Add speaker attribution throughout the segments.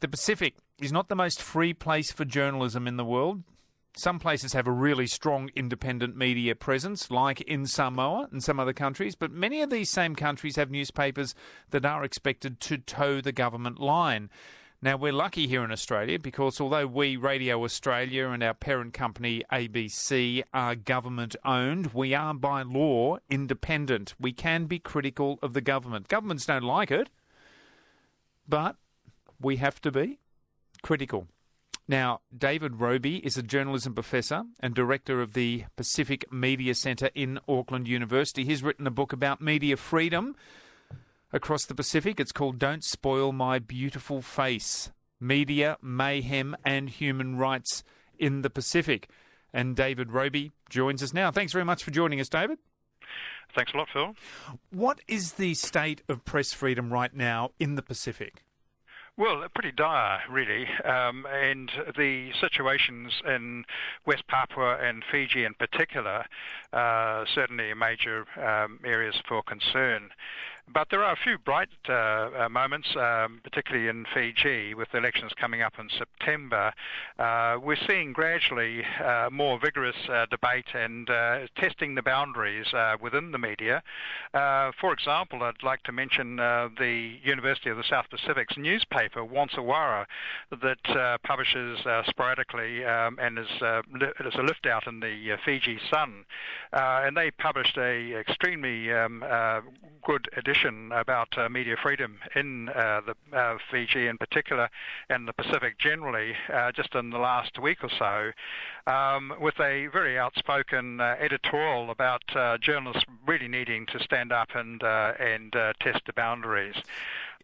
Speaker 1: The Pacific is not the most free place for journalism in the world. Some places have a really strong independent media presence, like in Samoa and some other countries, but many of these same countries have newspapers that are expected to toe the government line. Now, we're lucky here in Australia because although we, Radio Australia, and our parent company, ABC, are government-owned, we are by law independent. We can be critical of the government. Governments don't like it, but we have to be critical. Now, David Robie is a journalism professor and director of the Pacific Media Centre in Auckland University. He's written a book about media freedom across the Pacific. It's called Don't Spoil My Beautiful Face: Media, Mayhem and Human Rights in the Pacific. And David Robie joins us now. Thanks very much for joining us, David.
Speaker 2: Thanks a lot, Phil.
Speaker 1: What is the state of press freedom right now in the Pacific?
Speaker 2: Well, pretty dire, really, and the situations in West Papua and Fiji in particular certainly major areas for concern. But there are a few bright moments, particularly in Fiji, with the elections coming up in September. We're seeing gradually more vigorous debate and testing the boundaries within the media. For example, I'd like to mention the University of the South Pacific's newspaper, Wansawara, that publishes sporadically and is a lift out in the Fiji Sun. And they published a extremely good edition about media freedom in the Fiji in particular and the Pacific generally just in the last week or so, with a very outspoken editorial about journalists really needing to stand up and test the boundaries.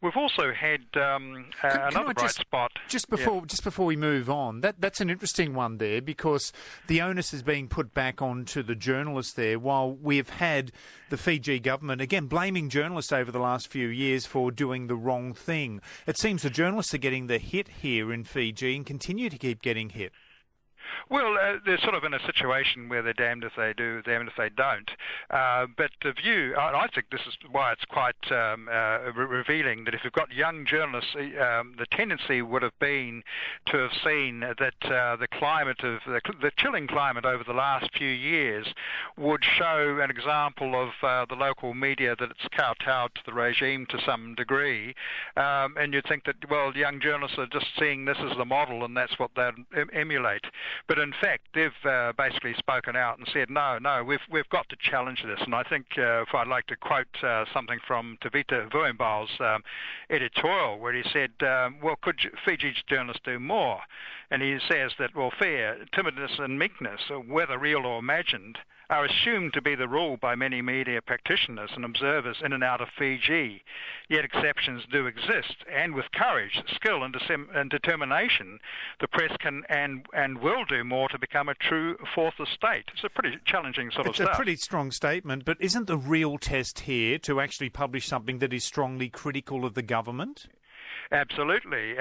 Speaker 2: We've also had another bright spot.
Speaker 1: Just before we move on, that's an interesting one there, because the onus is being put back onto the journalists there, while we've had the Fiji government, again, blaming journalists over the last few years for doing the wrong thing. It seems the journalists are getting the hit here in Fiji and continue to keep getting hit.
Speaker 2: Well, they're sort of in a situation where they're damned if they do, damned if they don't. But the view, I think this is why it's quite revealing that if you've got young journalists, the tendency would have been to have seen that the climate of the chilling climate over the last few years would show an example of the local media that it's kowtowed to the regime to some degree, and you'd think that, well, young journalists are just seeing this as the model and that's what they'd emulate. But in fact, they've basically spoken out and said, no, we've got to challenge this. And I think if I'd like to quote something from Tavita Vuembal's editorial, where he said, well, could Fiji's journalists do more? And he says that, well, fear, timidness and meekness, whether real or imagined, are assumed to be the rule by many media practitioners and observers in and out of Fiji. Yet exceptions do exist, and with courage, skill and determination, the press can and will do more to become a true fourth estate. It's a pretty challenging sort of stuff.
Speaker 1: It's a pretty strong statement, but isn't the real test here to actually publish something that is strongly critical of the government?
Speaker 2: Absolutely,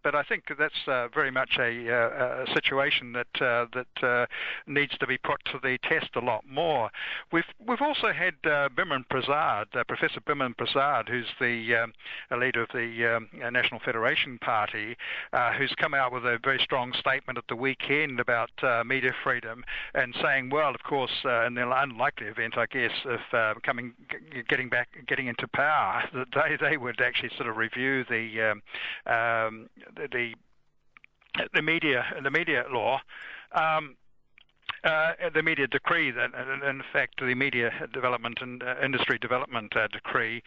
Speaker 2: but I think that's very much a situation that needs to be put to the test a lot more. We've also had Biman Prasad, Professor Biman Prasad, who's the leader of the National Federation Party, who's come out with a very strong statement at the weekend about media freedom, and saying, well, of course, in the unlikely event, I guess, of getting into power, that they would actually sort of review the media law. The media decree, in fact, the media development and industry development decree,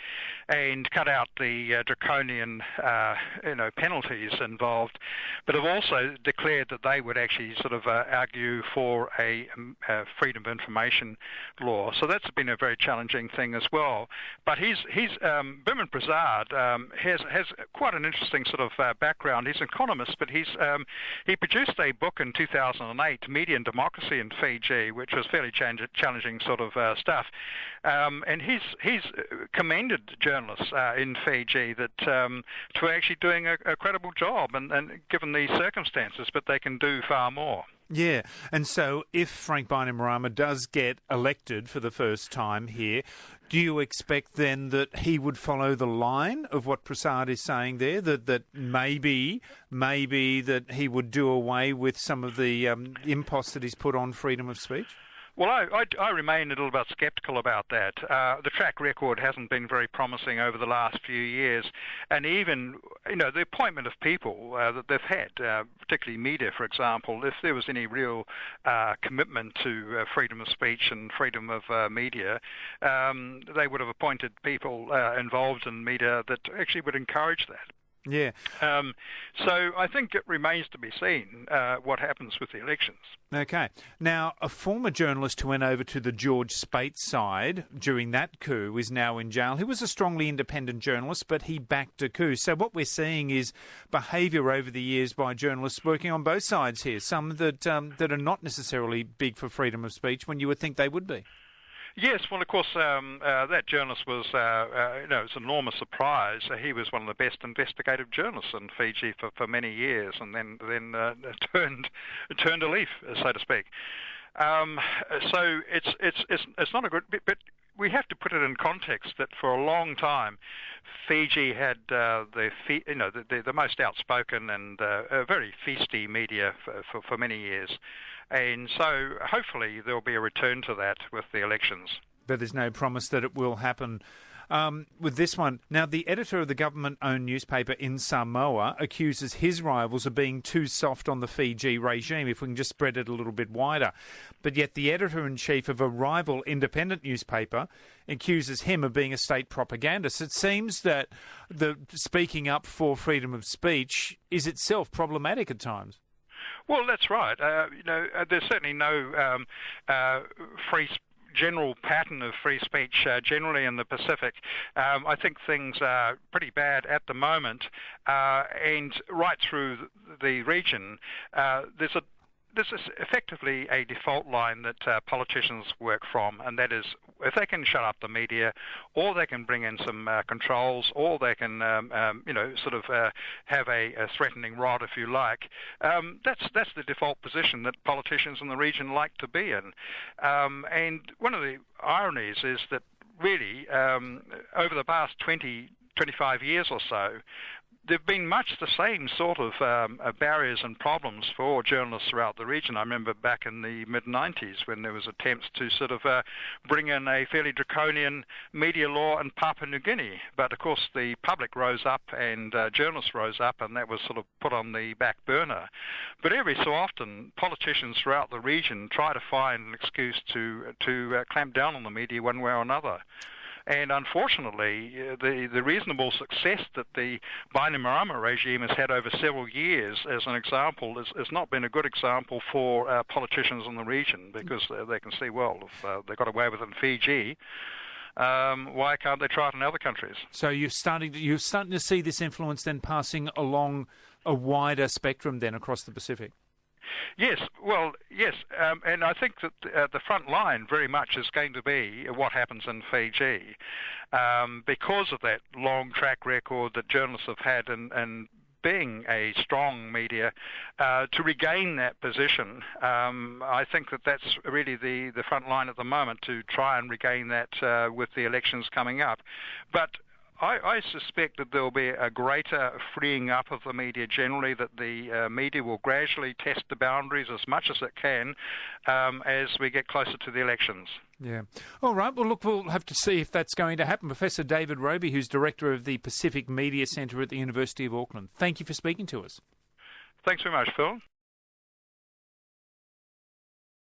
Speaker 2: and cut out the draconian, penalties involved, but have also declared that they would actually sort of argue for a freedom of information law. So that's been a very challenging thing as well. But Biman Prasad has quite an interesting sort of background. He's an economist, but he produced a book in 2008, Media and Democracy in Fiji, which was fairly challenging sort of stuff, and he's commended journalists in Fiji that to actually doing a credible job, and given these circumstances, but they can do far more.
Speaker 1: Yeah, and so if Frank Bainimarama does get elected for the first time here, do you expect then that he would follow the line of what Prasad is saying there, that maybe that he would do away with some of the imposts that he's put on freedom of speech?
Speaker 2: Well, I remain a little bit sceptical about that. The track record hasn't been very promising over the last few years, and even, the appointment of people that they've had, particularly media, for example, if there was any real commitment to freedom of speech and freedom of media, they would have appointed people involved in media that actually would encourage that.
Speaker 1: Yeah.
Speaker 2: So I think it remains to be seen what happens with the elections.
Speaker 1: Okay. Now, a former journalist who went over to the George Speight side during that coup is now in jail. He was a strongly independent journalist, but he backed a coup. So what we're seeing is behaviour over the years by journalists working on both sides here, some that are not necessarily big for freedom of speech when you would think they would be.
Speaker 2: Yes, well, of course, that journalist was, it's an enormous surprise. He was one of the best investigative journalists in Fiji for many years, and then turned a leaf, so to speak. So it's not a good bit, but we have to put it in context that for a long time, Fiji had the most outspoken and very feisty media for many years. And so hopefully there will be a return to that with the elections.
Speaker 1: But there's no promise that it will happen with this one. Now, the editor of the government-owned newspaper in Samoa accuses his rivals of being too soft on the Fiji regime, if we can just spread it a little bit wider. But yet the editor-in-chief of a rival independent newspaper accuses him of being a state propagandist. It seems that the speaking up for freedom of speech is itself problematic at times.
Speaker 2: Well, that's right. There's certainly no general pattern of free speech generally in the Pacific. I think things are pretty bad at the moment, and right through the region, this is effectively a default line that politicians work from, and that is if they can shut up the media, or they can bring in some controls, or they can, have a threatening rod, if you like. That's the default position that politicians in the region like to be in. And one of the ironies is that really, over the past 25 years or so, there have been much the same sort of barriers and problems for journalists throughout the region. I remember back in the mid-90s when there was attempts to sort of bring in a fairly draconian media law in Papua New Guinea. But, of course, the public rose up and journalists rose up, and that was sort of put on the back burner. But every so often, politicians throughout the region try to find an excuse to clamp down on the media one way or another. And unfortunately, the reasonable success that the Bainimarama regime has had over several years, as an example, has not been a good example for politicians in the region, because they can see, well, if they got away with it in Fiji, why can't they try it in other countries? So
Speaker 1: you're starting to see this influence then passing along a wider spectrum then across the Pacific?
Speaker 2: Yes, and I think that the front line very much is going to be what happens in Fiji, because of that long track record that journalists have had and being a strong media, to regain that position. I think that's really the front line at the moment, to try and regain that with the elections coming up. But I suspect that there will be a greater freeing up of the media generally, that the media will gradually test the boundaries as much as it can as we get closer to the elections.
Speaker 1: Yeah. All right. Well, look, we'll have to see if that's going to happen. Professor David Robie, who's Director of the Pacific Media Centre at the University of Auckland. Thank you for speaking to us.
Speaker 2: Thanks very much, Phil.